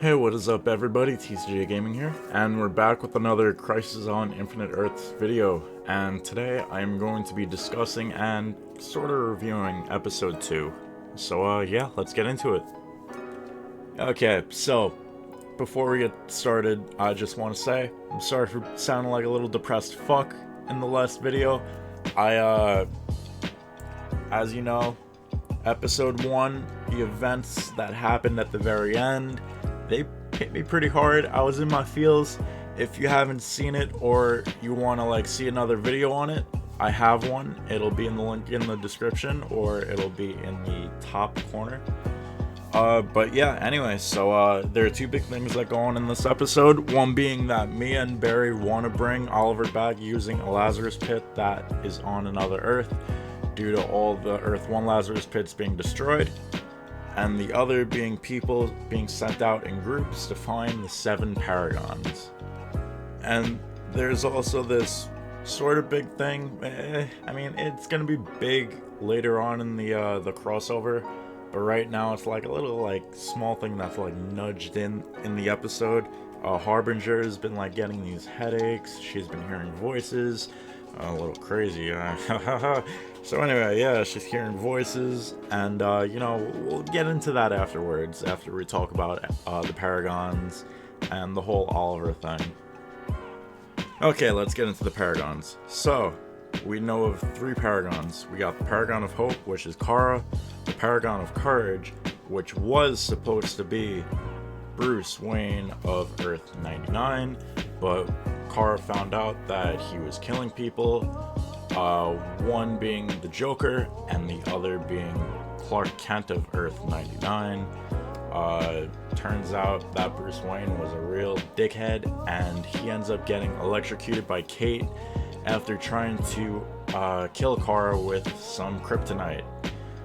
Hey, what is up everybody, TCJ Gaming here, and we're back with another Crisis on Infinite Earths video, and today I'm going to be discussing and sort of reviewing episode 2. So yeah, let's get into it. Okay, so before we get started, I just want to say, I'm sorry for sounding like a little depressed fuck in the last video. As you know, episode 1, the events that happened at the very end, they hit me pretty hard. I was in my feels. If you haven't seen it or you want to see another video on it, I have one. It'll be in the link in the description or it'll be in the top corner. But yeah, anyway, so there are two big things that go on in this episode. One being that Mia and Barry want to bring Oliver back using a Lazarus Pit that is on another Earth due to all the Earth 1 Lazarus Pits being destroyed, and the other being people being sent out in groups to find the 7 Paragons. And there's also this sort of big thing, I mean, it's gonna be big later on in the crossover, but right now it's like a little small thing that's nudged in the episode. Harbinger has been getting these headaches, she's been hearing voices, a little crazy. So anyway, yeah, she's hearing voices, and we'll get into that afterwards, after we talk about the Paragons and the whole Oliver thing. Okay, let's get into the Paragons. So, we know of 3 Paragons. We got the Paragon of Hope, which is Kara, the Paragon of Courage, which was supposed to be Bruce Wayne of Earth 99, but Kara found out that he was killing people, one being the Joker and the other being Clark Kent of Earth 99. Turns out that Bruce Wayne was a real dickhead, and he ends up getting electrocuted by Kate after trying to kill Kara with some kryptonite.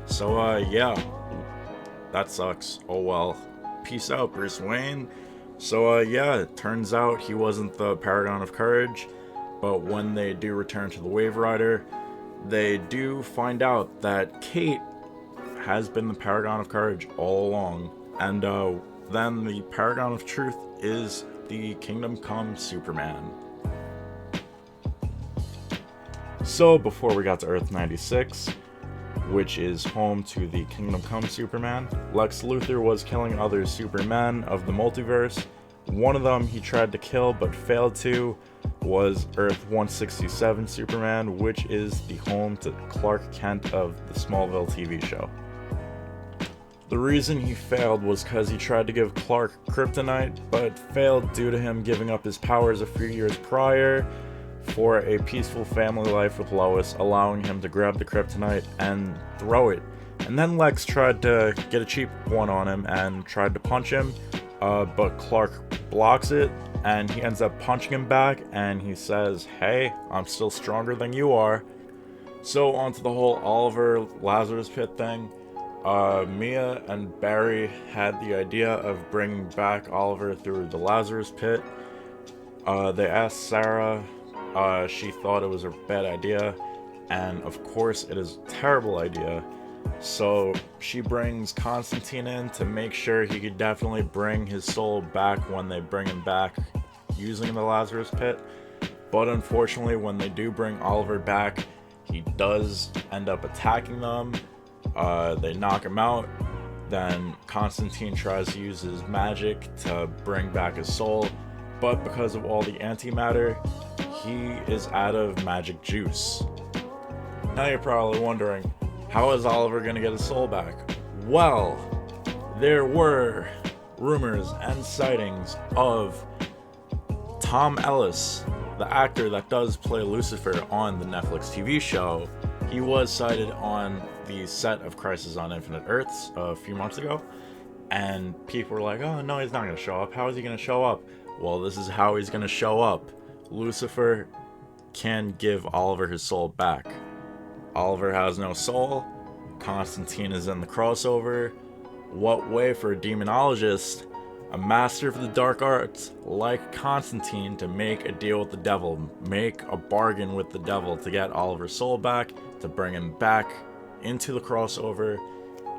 So yeah, that sucks. Oh well. Peace out, Bruce Wayne. So yeah, it turns out he wasn't the Paragon of Courage, but when they do return to the Wave Rider, they do find out that Kate has been the Paragon of Courage all along, and then the Paragon of Truth is the Kingdom Come Superman. So before we got to Earth 96, which is home to the Kingdom Come Superman, Lex Luthor was killing other Supermen of the multiverse. One of them he tried to kill but failed to was Earth 167 Superman, which is the home to Clark Kent of the Smallville TV show. The reason he failed was because he tried to give Clark kryptonite, but failed due to him giving up his powers a few years prior for a peaceful family life with Lois, allowing him to grab the kryptonite and throw it. And then Lex tried to get a cheap one on him and tried to punch him, but Clark blocks it, and he ends up punching him back, and he says, "Hey, I'm still stronger than you are." So onto the whole Oliver Lazarus Pit thing. Mia and Barry had the idea of bringing back Oliver through the Lazarus Pit. They asked Sarah. She thought it was a bad idea, and of course it is a terrible idea. So she brings Constantine in to make sure he could definitely bring his soul back when they bring him back using the Lazarus Pit. But unfortunately, when they do bring Oliver back, he does end up attacking them. They knock him out. Then Constantine tries to use his magic to bring back his soul, but because of all the antimatter, he is out of magic juice. Now you're probably wondering, how is Oliver gonna get his soul back? Well, there were rumors and sightings of Tom Ellis, the actor that does play Lucifer on the Netflix TV show. He was sighted on the set of Crisis on Infinite Earths a few months ago, and people were like, "Oh no, he's not gonna show up. How is he gonna show up?" Well, this is how he's gonna show up. Lucifer can give Oliver his soul back. Oliver has no soul. Constantine is in the crossover. What way for a demonologist, a master of the dark arts like Constantine, to make a deal with the devil, make a bargain with the devil to get Oliver's soul back, to bring him back into the crossover,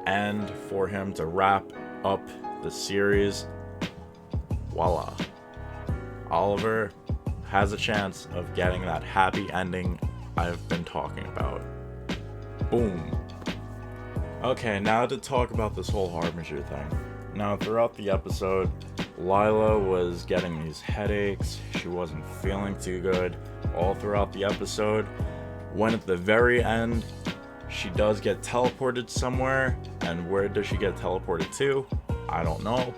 and for him to wrap up the series voila. Oliver has a chance of getting that happy ending I've been talking about. Boom. Okay, now to talk about this whole Harbinger thing. Now, throughout the episode, Lila was getting these headaches. She wasn't feeling too good all throughout the episode. When at the very end, she does get teleported somewhere. And where does she get teleported to? I don't know.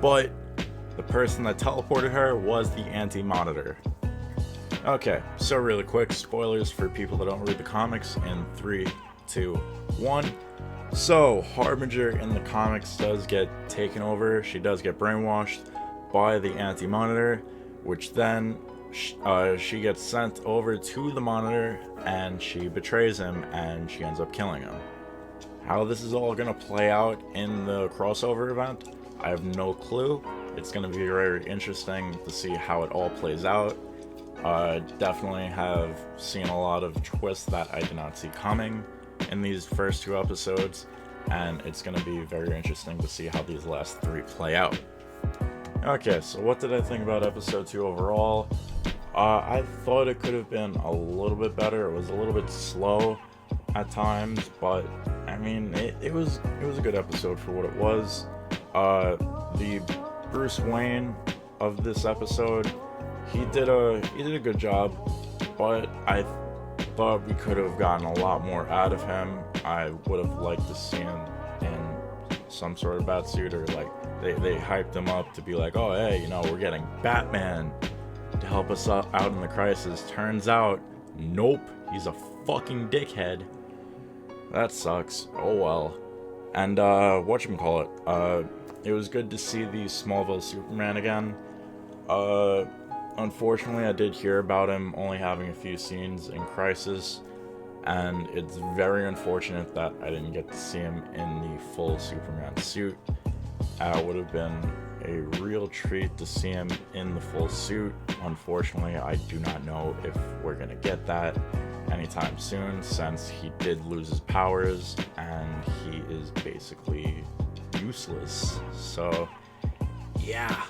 But the person that teleported her was the Anti-Monitor. Okay, so really quick, spoilers for people that don't read the comics in 3, 2, 1. So, Harbinger in the comics does get taken over. She does get brainwashed by the Anti-Monitor, which then she gets sent over to the Monitor, and she betrays him, and she ends up killing him. How this is all going to play out in the crossover event, I have no clue. It's going to be very interesting to see how it all plays out. Definitely have seen a lot of twists that I did not see coming in these first 2 episodes, and it's going to be very interesting to see how these last 3 play out. Okay, so what did I think about episode 2 overall? I thought it could have been a little bit better. It was a little bit slow at times, but I mean, it was a good episode for what it was. The Bruce Wayne of this episode, he did a good job, but I thought we could have gotten a lot more out of him. I would have liked to see him in some sort of bat suit, or like they hyped him up to be like, oh hey, you know, we're getting Batman to help us out in the crisis. Turns out, nope, he's a fucking dickhead. That sucks. Oh well. And whatchamacallit, it was good to see the Smallville Superman again. Unfortunately, I did hear about him only having a few scenes in Crisis, and it's very unfortunate that I didn't get to see him in the full Superman suit. It would have been a real treat to see him in the full suit. Unfortunately, I do not know if we're gonna get that anytime soon, since he did lose his powers and he is basically useless. So yeah,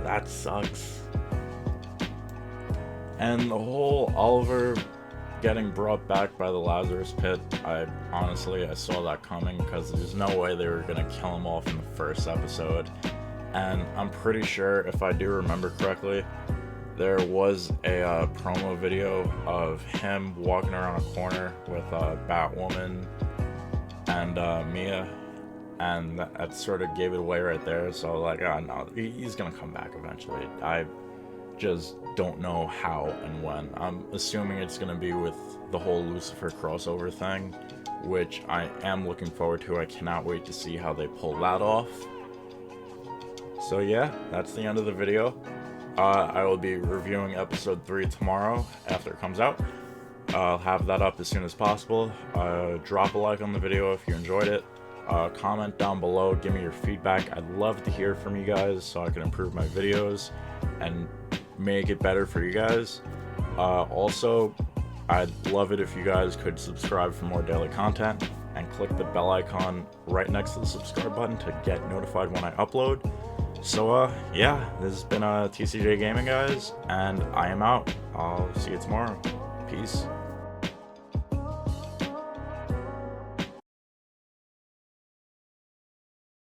that sucks. And the whole Oliver getting brought back by the Lazarus Pit, I saw that coming, because there's no way they were gonna kill him off in the first episode. And I'm pretty sure, if I do remember correctly, there was a promo video of him walking around a corner with Batwoman and Mia, and that sort of gave it away right there. So like, no, he's gonna come back eventually. I just don't know how and when. I'm assuming it's gonna be with the whole Lucifer crossover thing, which I am looking forward to. I cannot wait to see how they pull that off. So yeah, that's the end of the video. I will be reviewing episode 3 tomorrow after it comes out. I'll have that up as soon as possible. Drop a like on the video if you enjoyed it. Comment down below, give me your feedback. I'd love to hear from you guys so I can improve my videos and make it better for you guys. Also, I'd love it if you guys could subscribe for more daily content and click the bell icon right next to the subscribe button to get notified when I upload. So yeah, this has been TCJ Gaming, guys, and I am out. I'll see you tomorrow. Peace.